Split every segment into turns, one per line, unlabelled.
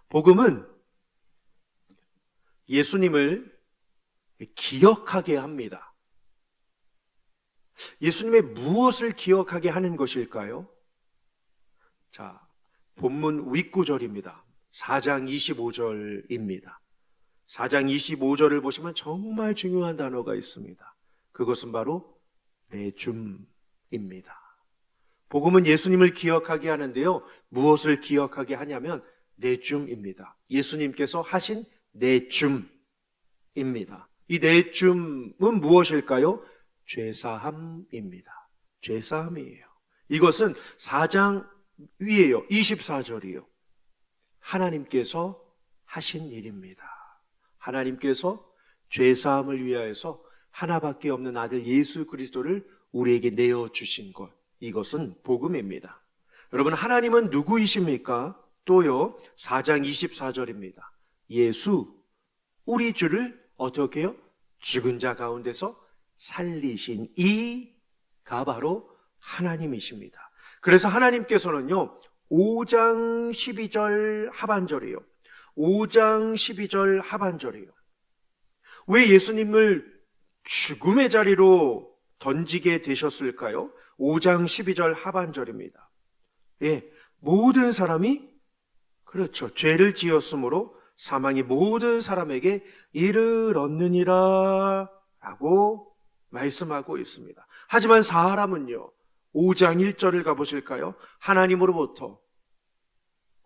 복음은 예수님을 기억하게 합니다. 예수님의 무엇을 기억하게 하는 것일까요? 자, 본문 윗구절입니다. 4장 25절입니다. 4장 25절을 보시면 정말 중요한 단어가 있습니다. 그것은 바로 내 줌입니다. 복음은 예수님을 기억하게 하는데요. 무엇을 기억하게 하냐면 내 줌입니다. 예수님께서 하신 내 줌입니다. 이 내 줌은 무엇일까요? 죄사함입니다. 죄사함이에요. 이것은 4장 위에요. 24절이요. 하나님께서 하신 일입니다. 하나님께서 죄사함을 위하여서 하나밖에 없는 아들 예수 그리스도를 우리에게 내어주신 것, 이것은 복음입니다. 여러분, 하나님은 누구이십니까? 또요, 4장 24절입니다. 예수, 우리 주를 어떻게 해요? 죽은 자 가운데서 살리신 이가 바로 하나님이십니다. 그래서 하나님께서는요, 5장 12절 하반절이에요. 5장 12절 하반절이에요. 왜 예수님을 죽음의 자리로 던지게 되셨을까요? 5장 12절 하반절입니다. 예, 모든 사람이 그렇죠. 죄를 지었으므로 사망이 모든 사람에게 이르렀느니라 라고 말씀하고 있습니다. 하지만 사람은요, 5장 1절을 가보실까요? 하나님으로부터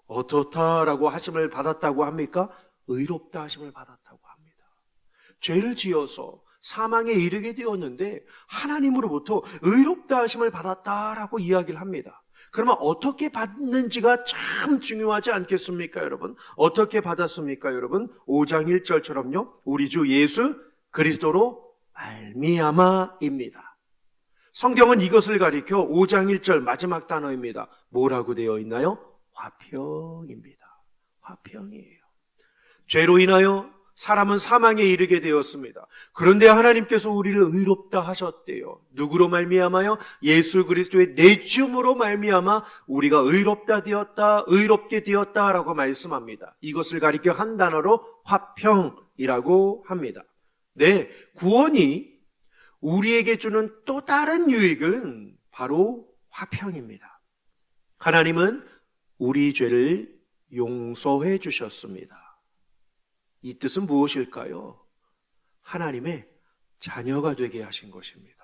어떻다라고 하심을 받았다고 합니까? 의롭다 하심을 받았다고 합니다. 죄를 지어서 사망에 이르게 되었는데 하나님으로부터 의롭다 하심을 받았다라고 이야기를 합니다. 그러면 어떻게 받는지가 참 중요하지 않겠습니까, 여러분? 어떻게 받았습니까, 여러분? 5장 1절처럼요. 우리 주 예수 그리스도로 말미암아입니다. 성경은 이것을 가리켜 5장 1절 마지막 단어입니다. 뭐라고 되어 있나요? 화평입니다. 화평이에요. 죄로 인하여 사람은 사망에 이르게 되었습니다. 그런데 하나님께서 우리를 의롭다 하셨대요. 누구로 말미암아요? 예수 그리스도의 내줌으로 말미암아 우리가 의롭다 되었다, 의롭게 되었다라고 말씀합니다. 이것을 가리켜 한 단어로 화평이라고 합니다. 네, 구원이 우리에게 주는 또 다른 유익은 바로 화평입니다. 하나님은 우리 죄를 용서해 주셨습니다. 이 뜻은 무엇일까요? 하나님의 자녀가 되게 하신 것입니다.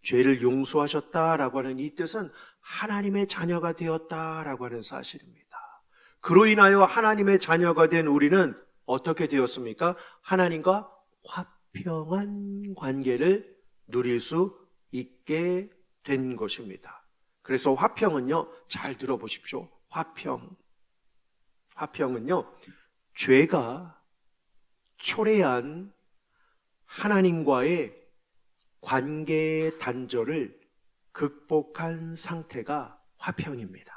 죄를 용서하셨다라고 하는 이 뜻은 하나님의 자녀가 되었다라고 하는 사실입니다. 그로 인하여 하나님의 자녀가 된 우리는 어떻게 되었습니까? 하나님과 화평한 관계를 누릴 수 있게 된 것입니다. 그래서 화평은요, 잘 들어보십시오. 화평은요, 죄가 초래한 하나님과의 관계 단절을 극복한 상태가 화평입니다.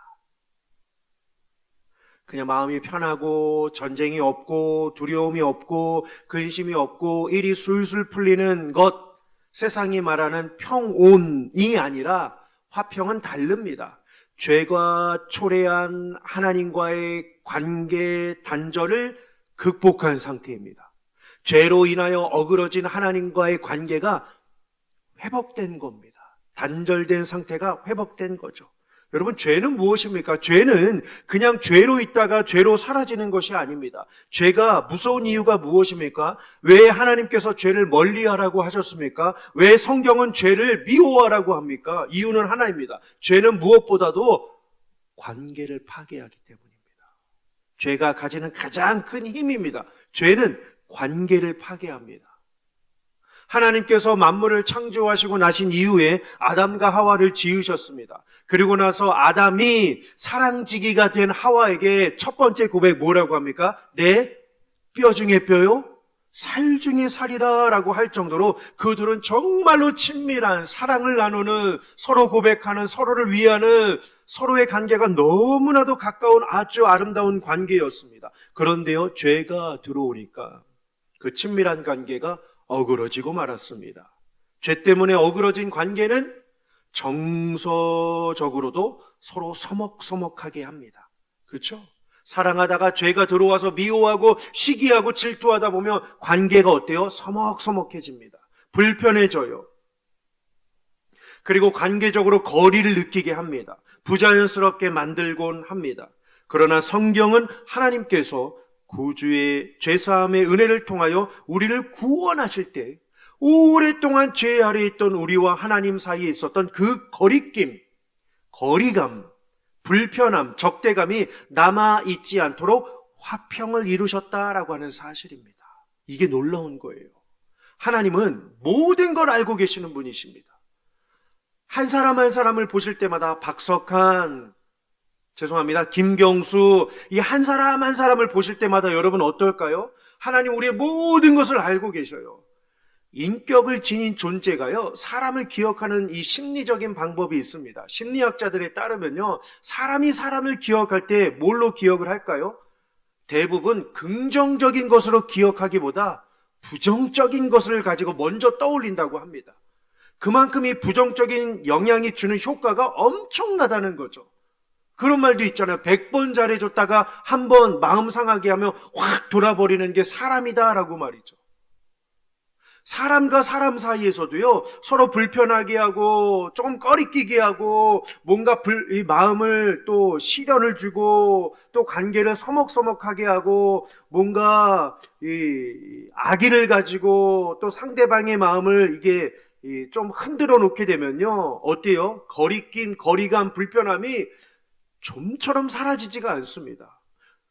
그냥 마음이 편하고 전쟁이 없고 두려움이 없고 근심이 없고 일이 술술 풀리는 것, 세상이 말하는 평온이 아니라 화평은 다릅니다. 죄가 초래한 하나님과의 관계 단절을 극복한 상태입니다. 죄로 인하여 어그러진 하나님과의 관계가 회복된 겁니다. 단절된 상태가 회복된 거죠. 여러분, 죄는 무엇입니까? 죄는 그냥 죄로 있다가 죄로 사라지는 것이 아닙니다. 죄가 무서운 이유가 무엇입니까? 왜 하나님께서 죄를 멀리하라고 하셨습니까? 왜 성경은 죄를 미워하라고 합니까? 이유는 하나입니다. 죄는 무엇보다도 관계를 파괴하기 때문입니다. 죄가 가지는 가장 큰 힘입니다. 죄는 관계를 파괴합니다. 하나님께서 만물을 창조하시고 나신 이후에 아담과 하와를 지으셨습니다. 그리고 나서 아담이 사랑지기가 된 하와에게 첫 번째 고백 뭐라고 합니까? 내 뼈 중에 뼈요? 살 중에 살이라 라고 할 정도로 그들은 정말로 친밀한 사랑을 나누는, 서로 고백하는, 서로를 위하는, 서로의 관계가 너무나도 가까운 아주 아름다운 관계였습니다. 그런데요, 죄가 들어오니까 그 친밀한 관계가 어그러지고 말았습니다. 죄 때문에 어그러진 관계는 정서적으로도 서로 서먹서먹하게 합니다. 그렇죠? 사랑하다가 죄가 들어와서 미워하고 시기하고 질투하다 보면 관계가 어때요? 서먹서먹해집니다. 불편해져요. 그리고 관계적으로 거리를 느끼게 합니다. 부자연스럽게 만들곤 합니다. 그러나 성경은 하나님께서 구주의 죄사함의 은혜를 통하여 우리를 구원하실 때 오랫동안 죄 아래에 있던 우리와 하나님 사이에 있었던 그 거리낌, 거리감, 불편함, 적대감이 남아있지 않도록 화평을 이루셨다라고 하는 사실입니다. 이게 놀라운 거예요. 하나님은 모든 걸 알고 계시는 분이십니다. 한 사람 한 사람을 보실 때마다 박석한, 김경수, 이 한 사람 한 사람을 보실 때마다 여러분 어떨까요? 하나님 우리의 모든 것을 알고 계셔요. 인격을 지닌 존재가요, 사람을 기억하는 이 심리적인 방법이 있습니다. 심리학자들에 따르면요, 사람이 사람을 기억할 때 뭘로 기억을 할까요? 대부분 긍정적인 것으로 기억하기보다 부정적인 것을 가지고 먼저 떠올린다고 합니다. 그만큼 이 부정적인 영향이 주는 효과가 엄청나다는 거죠. 그런 말도 있잖아요. 100번 잘해줬다가 한 번 마음 상하게 하면 확 돌아버리는 게 사람이다라고 말이죠. 사람과 사람 사이에서도요, 서로 불편하게 하고 조금 꺼리끼게 하고 뭔가 이 마음을 또 시련을 주고 또 관계를 서먹서먹하게 하고 뭔가 이 악의를 가지고 또 상대방의 마음을 이게 좀 흔들어 놓게 되면요, 어때요? 거리낌, 거리감, 불편함이 좀처럼 사라지지가 않습니다.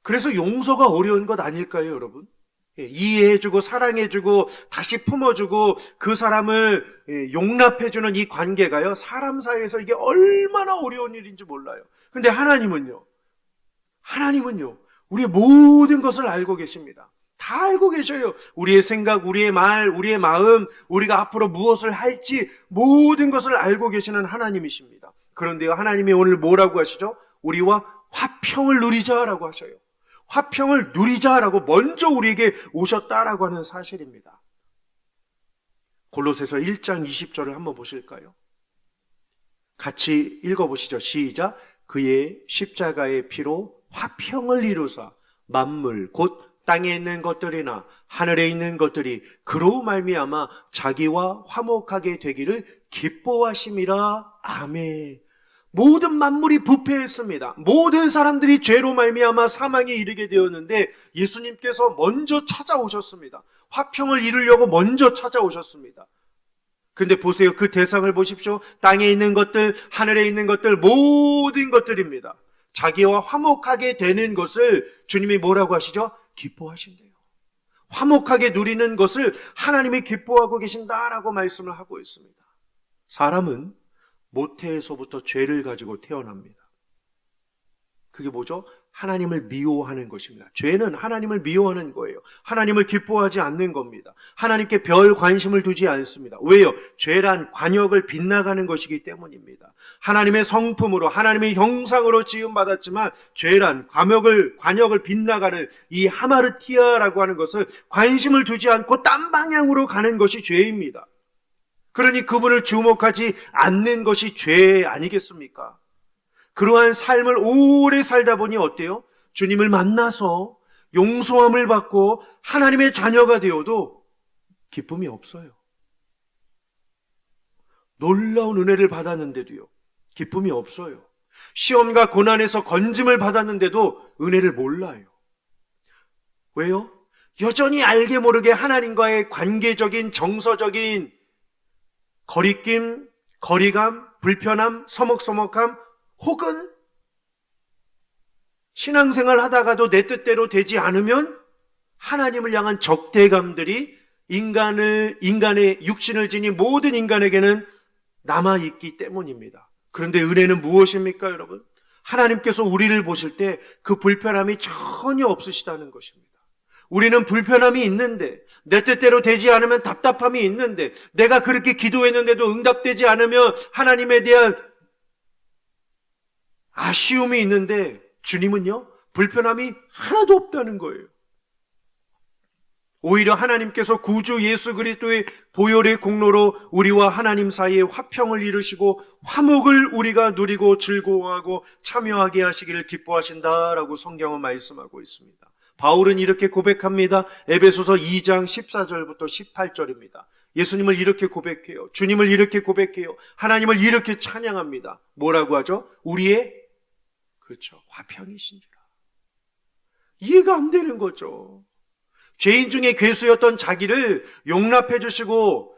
그래서 용서가 어려운 것 아닐까요, 여러분? 이해해주고 사랑해주고 다시 품어주고 그 사람을 용납해주는 이 관계가요, 사람 사이에서 이게 얼마나 어려운 일인지 몰라요. 근데 하나님은요, 우리의 모든 것을 알고 계십니다. 다 알고 계셔요. 우리의 생각, 우리의 말, 우리의 마음, 우리가 앞으로 무엇을 할지 모든 것을 알고 계시는 하나님이십니다. 그런데요, 하나님이 오늘 뭐라고 하시죠? 우리와 화평을 누리자라고 하셔요. 화평을 누리자라고 먼저 우리에게 오셨다라고 하는 사실입니다. 골로새서 1장 20절을 한번 보실까요? 같이 읽어보시죠. 시작. 그의 십자가의 피로 화평을 이루사 만물 곧 땅에 있는 것들이나 하늘에 있는 것들이 그로 말미암아 자기와 화목하게 되기를 기뻐하심이라. 아멘. 모든 만물이 부패했습니다. 모든 사람들이 죄로 말미암아 사망에 이르게 되었는데 예수님께서 먼저 찾아오셨습니다. 화평을 이루려고 먼저 찾아오셨습니다. 근데 보세요. 그 대상을 보십시오. 땅에 있는 것들, 하늘에 있는 것들, 모든 것들입니다. 자기와 화목하게 되는 것을 주님이 뭐라고 하시죠? 기뻐하신대요. 화목하게 누리는 것을 하나님이 기뻐하고 계신다라고 말씀을 하고 있습니다. 사람은 모태에서부터 죄를 가지고 태어납니다. 그게 뭐죠? 하나님을 미워하는 것입니다. 죄는 하나님을 미워하는 거예요. 하나님을 기뻐하지 않는 겁니다. 하나님께 별 관심을 두지 않습니다. 왜요? 죄란 관역을 빗나가는 것이기 때문입니다. 하나님의 성품으로 하나님의 형상으로 지음받았지만 죄란 관역을 빗나가는 이 하마르티아라고 하는 것을 관심을 두지 않고 딴 방향으로 가는 것이 죄입니다. 그러니 그분을 주목하지 않는 것이 죄 아니겠습니까? 그러한 삶을 오래 살다 보니 어때요? 주님을 만나서 용서함을 받고 하나님의 자녀가 되어도 기쁨이 없어요. 놀라운 은혜를 받았는데도요, 기쁨이 없어요. 시험과 고난에서 건짐을 받았는데도 은혜를 몰라요. 왜요? 여전히 알게 모르게 하나님과의 관계적인 정서적인 거리낌, 거리감, 불편함, 서먹서먹함, 혹은 신앙생활 하다가도 내 뜻대로 되지 않으면 하나님을 향한 적대감들이 인간의 육신을 지닌 모든 인간에게는 남아있기 때문입니다. 그런데 은혜는 무엇입니까, 여러분? 하나님께서 우리를 보실 때 그 불편함이 전혀 없으시다는 것입니다. 우리는 불편함이 있는데, 내 뜻대로 되지 않으면 답답함이 있는데, 내가 그렇게 기도했는데도 응답되지 않으면 하나님에 대한 아쉬움이 있는데, 주님은요, 불편함이 하나도 없다는 거예요. 오히려 하나님께서 구주 예수 그리스도의 보혈의 공로로 우리와 하나님 사이에 화평을 이루시고 화목을 우리가 누리고 즐거워하고 참여하게 하시기를 기뻐하신다라고 성경은 말씀하고 있습니다. 바울은 이렇게 고백합니다. 에베소서 2장 14절부터 18절입니다. 예수님을 이렇게 고백해요. 주님을 이렇게 고백해요. 하나님을 이렇게 찬양합니다. 뭐라고 하죠? 우리의 화평이신지라. 이해가 안 되는 거죠. 죄인 중에 괴수였던 자기를 용납해 주시고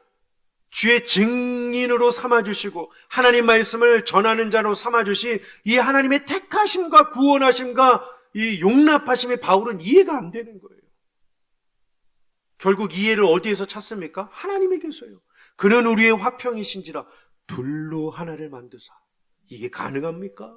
주의 증인으로 삼아주시고 하나님 말씀을 전하는 자로 삼아주신 이 하나님의 택하심과 구원하심과 이 용납하심에 바울은 이해가 안 되는 거예요. 결국 이해를 어디에서 찾습니까? 하나님에게서요. 그는 우리의 화평이신지라 둘로 하나를 만드사. 이게 가능합니까?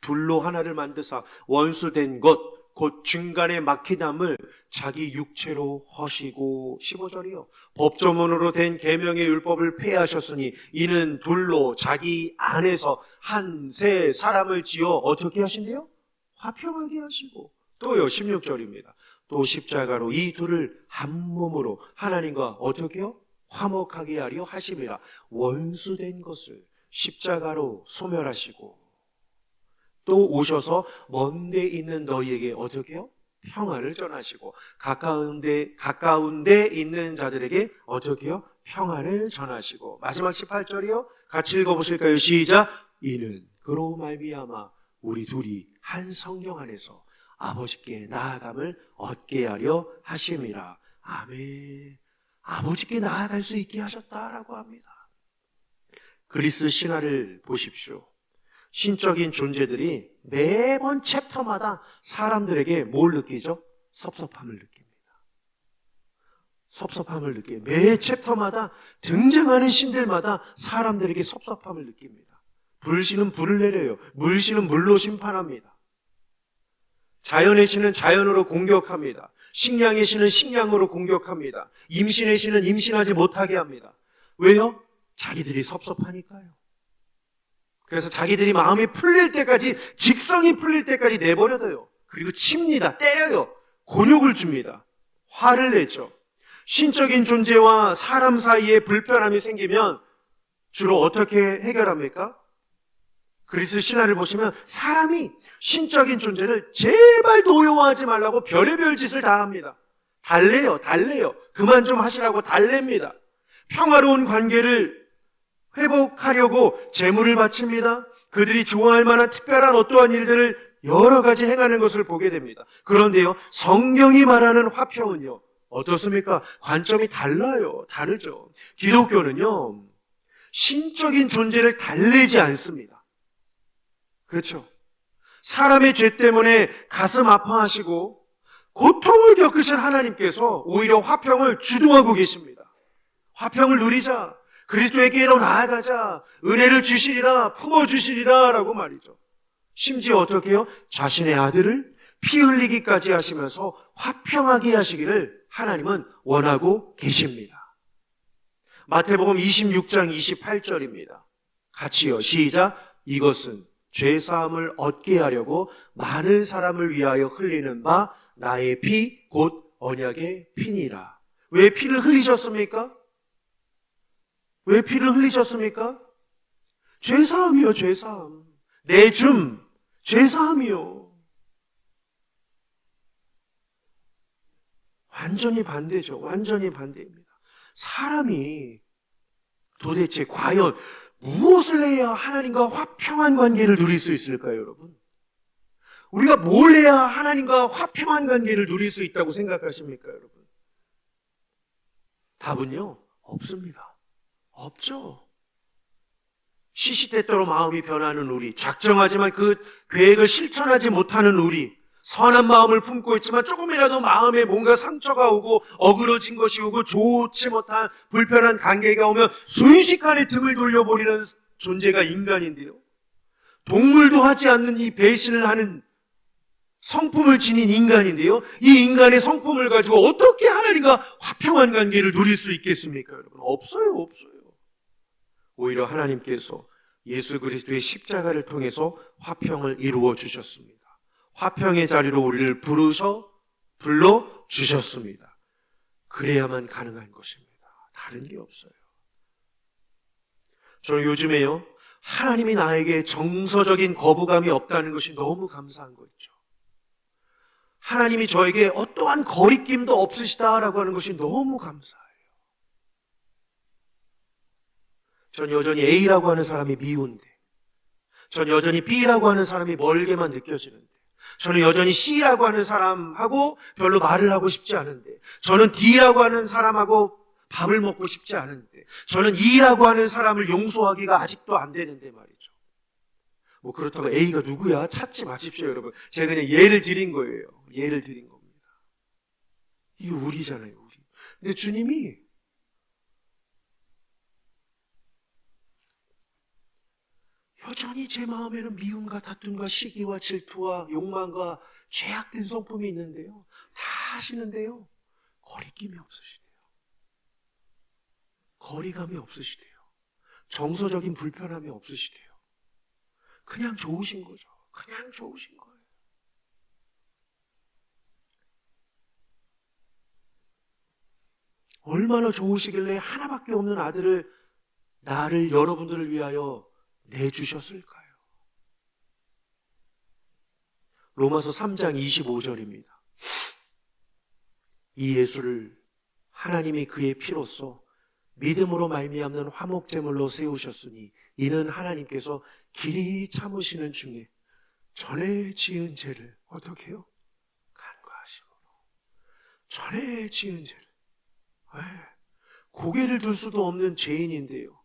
둘로 하나를 만드사 원수된 것 곧 중간에 막히담을 자기 육체로 허시고 15절이요. 법조문으로 된 계명의 율법을 폐하셨으니 이는 둘로 자기 안에서 한 세 사람을 지어 어떻게 하신대요? 화평하게 하시고 또요 16절입니다. 또 십자가로 이 둘을 한 몸으로 하나님과 어떻게요? 화목하게 하려 하심이라. 원수된 것을 십자가로 소멸하시고 또 오셔서 먼데 있는 너희에게 어떻게 해요? 평화를 전하시고 가까운데 있는 자들에게 어떻게 해요? 평화를 전하시고 마지막 18절이요. 같이 읽어보실까요? 시작. 이는 그로 말미암아 우리 둘이 한 성령 안에서 아버지께 나아감을 얻게 하려 하심이라. 아멘. 아버지께 나아갈 수 있게 하셨다라고 합니다. 그리스 신화를 보십시오. 신적인 존재들이 매번 챕터마다 사람들에게 뭘 느끼죠? 섭섭함을 느낍니다. 섭섭함을 느껴요. 매 챕터마다 등장하는 신들마다 사람들에게 섭섭함을 느낍니다. 불신은 불을 내려요. 물신은 물로 심판합니다. 자연의 신은 자연으로 공격합니다. 식량의 신은 식량으로 공격합니다. 임신의 신은 임신하지 못하게 합니다. 왜요? 자기들이 섭섭하니까요. 그래서 자기들이 마음이 풀릴 때까지, 직성이 풀릴 때까지 내버려둬요. 그리고 칩니다. 때려요. 곤욕을 줍니다. 화를 내죠. 신적인 존재와 사람 사이에 불편함이 생기면 주로 어떻게 해결합니까? 그리스 신화를 보시면 사람이 신적인 존재를 제발 노여워하지 말라고 별의별 짓을 다 합니다. 달래요. 그만 좀 하시라고 달랩니다. 평화로운 관계를 회복하려고 재물을 바칩니다. 그들이 좋아할 만한 특별한 어떠한 일들을 여러 가지 행하는 것을 보게 됩니다. 그런데요, 성경이 말하는 화평은요, 어떻습니까? 관점이 다르죠. 기독교는요, 신적인 존재를 달래지 않습니다. 그렇죠? 사람의 죄 때문에 가슴 아파하시고 고통을 겪으신 하나님께서 오히려 화평을 주도하고 계십니다. 화평을 누리자. 그리스도에게로 나아가자. 은혜를 주시리라, 품어주시리라 라고 말이죠. 심지어 어떻게 해요? 자신의 아들을 피 흘리기까지 하시면서 화평하게 하시기를 하나님은 원하고 계십니다. 마태복음 26장 28절입니다. 같이요. 시작. 이것은 죄사함을 얻게 하려고 많은 사람을 위하여 흘리는 바 나의 피 곧 언약의 피니라. 왜 피를 흘리셨습니까? 왜 피를 흘리셨습니까? 죄사함이요, 죄사함. 내 줌, 죄사함이요. 완전히 반대죠. 완전히 반대입니다. 사람이 도대체 과연 무엇을 해야 하나님과 화평한 관계를 누릴 수 있을까요, 여러분? 우리가 뭘 해야 하나님과 화평한 관계를 누릴 수 있다고 생각하십니까, 여러분? 답은요, 없습니다. 없죠. 시시때때로 마음이 변하는 우리, 작정하지만 그 계획을 실천하지 못하는 우리, 선한 마음을 품고 있지만 조금이라도 마음에 뭔가 상처가 오고 어그러진 것이 오고 좋지 못한 불편한 관계가 오면 순식간에 등을 돌려버리는 존재가 인간인데요. 동물도 하지 않는 이 배신을 하는 성품을 지닌 인간인데요. 이 인간의 성품을 가지고 어떻게 하나님과 화평한 관계를 누릴 수 있겠습니까, 여러분? 없어요. 오히려 하나님께서 예수 그리스도의 십자가를 통해서 화평을 이루어 주셨습니다. 화평의 자리로 우리를 불러 주셨습니다. 그래야만 가능한 것입니다. 다른 게 없어요. 저는 요즘에요, 하나님이 나에게 정서적인 거부감이 없다는 것이 너무 감사한 거 있죠. 하나님이 저에게 어떠한 거리낌도 없으시다라고 하는 것이 너무 감사해요. 전 여전히 A라고 하는 사람이 미운데, 전 여전히 B라고 하는 사람이 멀게만 느껴지는데, 저는 여전히 C라고 하는 사람하고 별로 말을 하고 싶지 않은데, 저는 D라고 하는 사람하고 밥을 먹고 싶지 않은데, 저는 E라고 하는 사람을 용서하기가 아직도 안 되는데 말이죠. 뭐 그렇다고 A가 누구야? 찾지 마십시오, 여러분. 제가 그냥 예를 드린 거예요. 예를 드린 겁니다. 이게 우리잖아요, 우리. 근데 주님이 여전히 제 마음에는 미움과 다툼과 시기와 질투와 욕망과 죄악된 성품이 있는데요, 다 하시는데요, 거리낌이 없으시대요. 거리감이 없으시대요. 정서적인 불편함이 없으시대요. 그냥 좋으신 거죠. 그냥 좋으신 거예요. 얼마나 좋으시길래 하나밖에 없는 아들을, 나를, 여러분들을 위하여 내주셨을까요? 로마서 3장 25절입니다. 이 예수를 하나님이 그의 피로써 믿음으로 말미암는 화목제물로 세우셨으니 이는 하나님께서 길이 참으시는 중에 전에 지은 죄를 어떻게 해요? 간과하시므로. 전에 지은 죄를, 고개를 들 수도 없는 죄인인데요,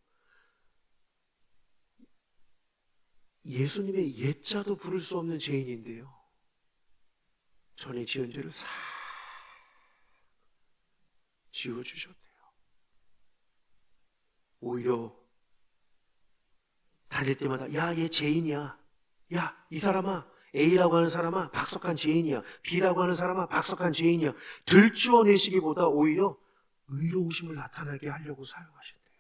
예수님의 옛자도 부를 수 없는 죄인인데요, 전에 지은 죄를 싹 지워주셨대요. 오히려 다닐 때마다 야, 얘 죄인이야. 야, 이 사람아, A라고 하는 사람아, 박석한 죄인이야. B라고 하는 사람아, 박석한 죄인이야. 들추어내시기보다 오히려 의로우심을 나타나게 하려고 사용하신대요.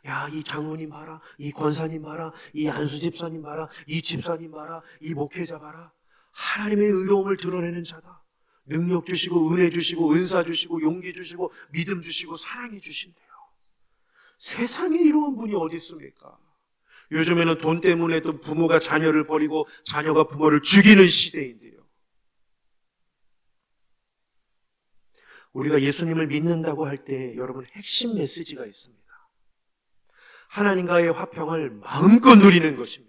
야, 이 장로님 봐라, 이 권사님 봐라, 이 안수 집사님 봐라, 이 집사님 봐라, 이 목회자 봐라. 하나님의 의로움을 드러내는 자다. 능력 주시고 은혜 주시고 은사 주시고 용기 주시고 믿음 주시고 사랑해 주신대요. 세상에 이러한 분이 어디 있습니까? 요즘에는 돈 때문에 또 부모가 자녀를 버리고 자녀가 부모를 죽이는 시대인데요, 우리가 예수님을 믿는다고 할 때 여러분 핵심 메시지가 있습니다. 하나님과의 화평을 마음껏 누리는 것입니다.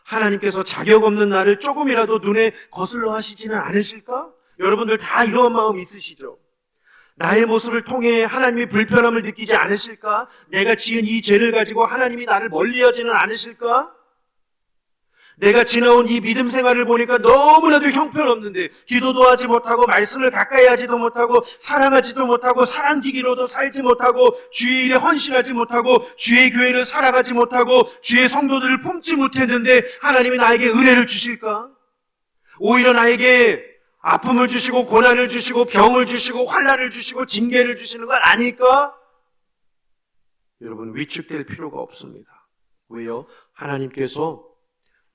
하나님께서 자격 없는 나를 조금이라도 눈에 거슬러 하시지는 않으실까? 여러분들 다 이런 마음 있으시죠? 나의 모습을 통해 하나님이 불편함을 느끼지 않으실까? 내가 지은 이 죄를 가지고 하나님이 나를 멀리하지는 않으실까? 내가 지나온 이 믿음 생활을 보니까 너무나도 형편없는데 기도도 하지 못하고 말씀을 가까이 하지도 못하고 사랑하지도 못하고 사랑지기로도 살지 못하고 주의 일에 헌신하지 못하고 주의 교회를 살아가지 못하고 주의 성도들을 품지 못했는데 하나님이 나에게 은혜를 주실까? 오히려 나에게 아픔을 주시고 고난을 주시고 병을 주시고 환난을 주시고 징계를 주시는 건 아닐까? 여러분, 위축될 필요가 없습니다. 왜요? 하나님께서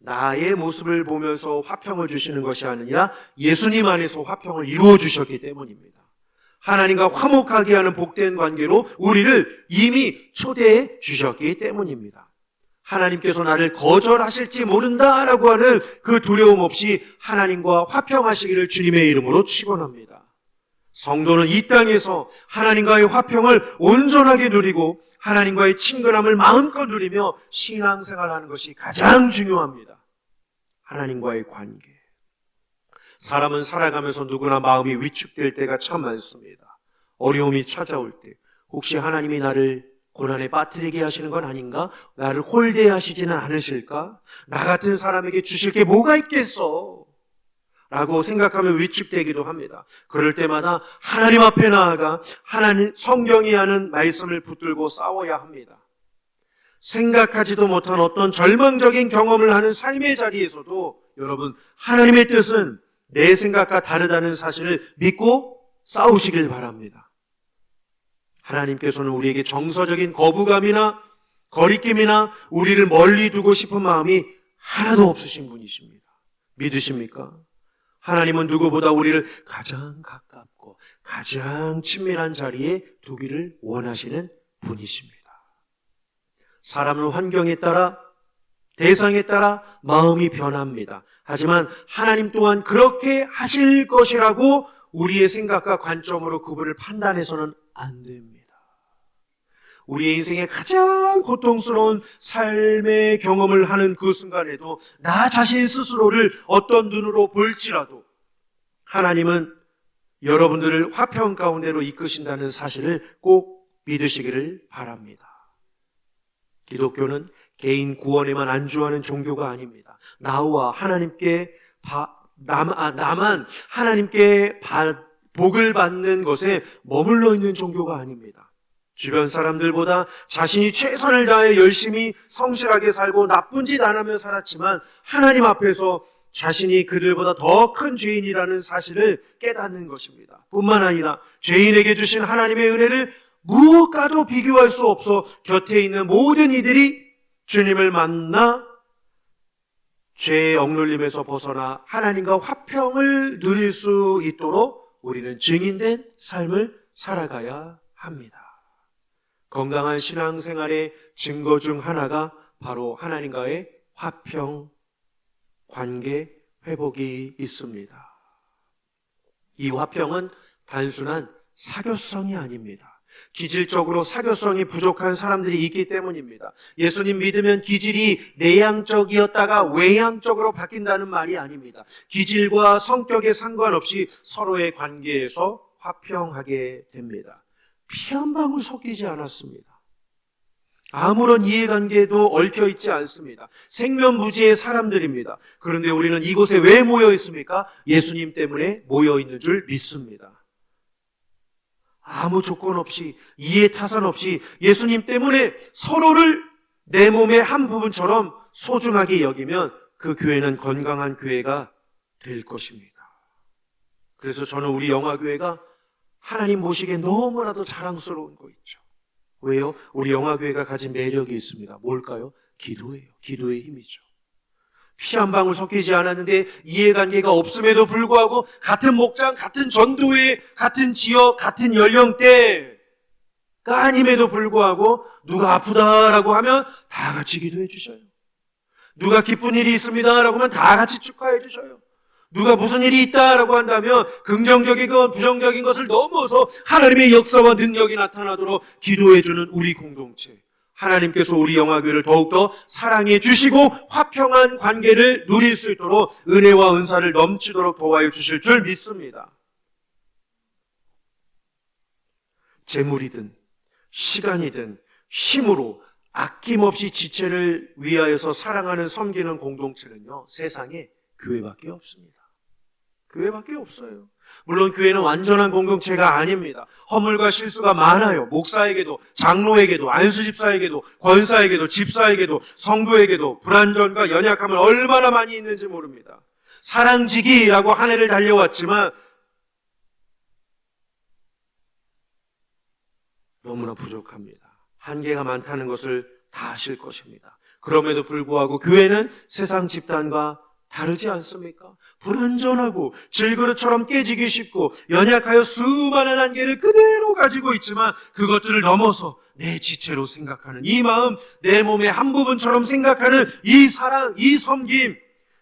나의 모습을 보면서 화평을 주시는 것이 아니라 예수님 안에서 화평을 이루어 주셨기 때문입니다. 하나님과 화목하게 하는 복된 관계로 우리를 이미 초대해 주셨기 때문입니다. 하나님께서 나를 거절하실지 모른다라고 하는 그 두려움 없이 하나님과 화평하시기를 주님의 이름으로 축원합니다. 성도는 이 땅에서 하나님과의 화평을 온전하게 누리고 하나님과의 친근함을 마음껏 누리며 신앙생활하는 것이 가장 중요합니다. 하나님과의 관계. 사람은 살아가면서 누구나 마음이 위축될 때가 참 많습니다. 어려움이 찾아올 때 혹시 하나님이 나를 고난에 빠뜨리게 하시는 건 아닌가? 나를 홀대하시지는 않으실까? 나 같은 사람에게 주실 게 뭐가 있겠어? 라고 생각하면 위축되기도 합니다. 그럴 때마다 하나님 앞에 나아가 하나님 성경이 하는 말씀을 붙들고 싸워야 합니다. 생각하지도 못한 어떤 절망적인 경험을 하는 삶의 자리에서도 여러분, 하나님의 뜻은 내 생각과 다르다는 사실을 믿고 싸우시길 바랍니다. 하나님께서는 우리에게 정서적인 거부감이나 거리낌이나 우리를 멀리 두고 싶은 마음이 하나도 없으신 분이십니다. 믿으십니까? 하나님은 누구보다 우리를 가장 가깝고 가장 친밀한 자리에 두기를 원하시는 분이십니다. 사람은 환경에 따라, 대상에 따라 마음이 변합니다. 하지만 하나님 또한 그렇게 하실 것이라고 우리의 생각과 관점으로 그분을 판단해서는 안 됩니다. 우리의 인생에 가장 고통스러운 삶의 경험을 하는 그 순간에도 나 자신 스스로를 어떤 눈으로 볼지라도 하나님은 여러분들을 화평 가운데로 이끄신다는 사실을 꼭 믿으시기를 바랍니다. 기독교는 개인 구원에만 안주하는 종교가 아닙니다. 나만 하나님께 복을 받는 것에 머물러 있는 종교가 아닙니다. 주변 사람들보다 자신이 최선을 다해 열심히 성실하게 살고 나쁜 짓 안 하며 살았지만 하나님 앞에서 자신이 그들보다 더 큰 죄인이라는 사실을 깨닫는 것입니다. 뿐만 아니라 죄인에게 주신 하나님의 은혜를 무엇과도 비교할 수 없어 곁에 있는 모든 이들이 주님을 만나 죄의 억눌림에서 벗어나 하나님과 화평을 누릴 수 있도록 우리는 증인된 삶을 살아가야 합니다. 건강한 신앙생활의 증거 중 하나가 바로 하나님과의 화평, 관계, 회복이 있습니다. 이 화평은 단순한 사교성이 아닙니다. 기질적으로 사교성이 부족한 사람들이 있기 때문입니다. 예수님 믿으면 기질이 내향적이었다가 외향적으로 바뀐다는 말이 아닙니다. 기질과 성격에 상관없이 서로의 관계에서 화평하게 됩니다. 피 한 방울 섞이지 않았습니다. 아무런 이해관계도 얽혀있지 않습니다. 생면부지의 사람들입니다. 그런데 우리는 이곳에 왜 모여 있습니까? 예수님 때문에 모여 있는 줄 믿습니다. 아무 조건 없이, 이해 타산 없이 예수님 때문에 서로를 내 몸의 한 부분처럼 소중하게 여기면 그 교회는 건강한 교회가 될 것입니다. 그래서 저는 우리 영화교회가 하나님 보시기에 너무나도 자랑스러운 거 있죠. 왜요? 우리 영화교회가 가진 매력이 있습니다. 뭘까요? 기도예요. 기도의 힘이죠. 피 한 방울 섞이지 않았는데 이해관계가 없음에도 불구하고 같은 목장, 같은 전도회, 같은 지역, 같은 연령대가 아님에도 불구하고 누가 아프다라고 하면 다 같이 기도해 주셔요. 누가 기쁜 일이 있습니다라고 하면 다 같이 축하해 주셔요. 누가 무슨 일이 있다라고 한다면 긍정적이건 부정적인 것을 넘어서 하나님의 역사와 능력이 나타나도록 기도해 주는 우리 공동체. 하나님께서 우리 영화교회를 더욱더 사랑해 주시고 화평한 관계를 누릴 수 있도록 은혜와 은사를 넘치도록 도와여 주실 줄 믿습니다. 재물이든 시간이든 힘으로 아낌없이 지체를 위하여서 사랑하는 섬기는 공동체는요, 세상에 교회밖에 없습니다. 교회밖에 없어요. 물론 교회는 완전한 공동체가 아닙니다. 허물과 실수가 많아요. 목사에게도, 장로에게도, 안수집사에게도, 권사에게도, 집사에게도, 성도에게도 불완전과 연약함을 얼마나 많이 있는지 모릅니다. 사랑지기라고 한 해를 달려왔지만 너무나 부족합니다. 한계가 많다는 것을 다 아실 것입니다. 그럼에도 불구하고 교회는 세상 집단과 다르지 않습니까? 불완전하고 질그릇처럼 깨지기 쉽고 연약하여 수많은 한계를 그대로 가지고 있지만 그것들을 넘어서 내 지체로 생각하는 이 마음, 내 몸의 한 부분처럼 생각하는 이 사랑, 이 섬김,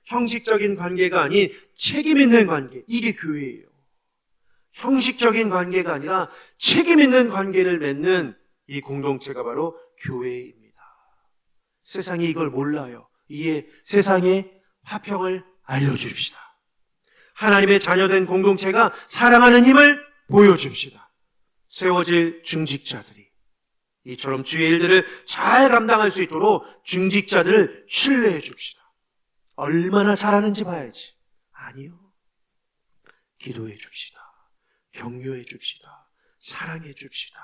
형식적인 관계가 아닌 책임 있는 관계, 이게 교회예요. 형식적인 관계가 아니라 책임 있는 관계를 맺는 이 공동체가 바로 교회입니다. 세상이 이걸 몰라요. 이에 세상에 화평을 알려줍시다. 하나님의 자녀된 공동체가 사랑하는 힘을 보여줍시다. 세워질 중직자들이 이처럼 주의 일들을 잘 감당할 수 있도록 중직자들을 신뢰해 줍시다. 얼마나 잘하는지 봐야지. 아니요. 기도해 줍시다. 격려해 줍시다. 사랑해 줍시다.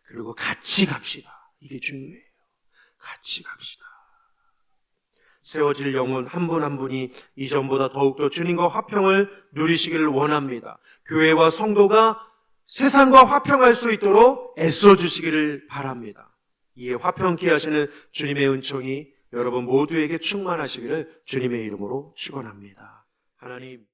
그리고 같이 갑시다. 이게 중요해요. 같이 갑시다. 세워질 영혼 한 분 한 분이 이전보다 더욱더 주님과 화평을 누리시기를 원합니다. 교회와 성도가 세상과 화평할 수 있도록 애써주시기를 바랍니다. 이에 화평케 하시는 주님의 은총이 여러분 모두에게 충만하시기를 주님의 이름으로 축원합니다. 하나님.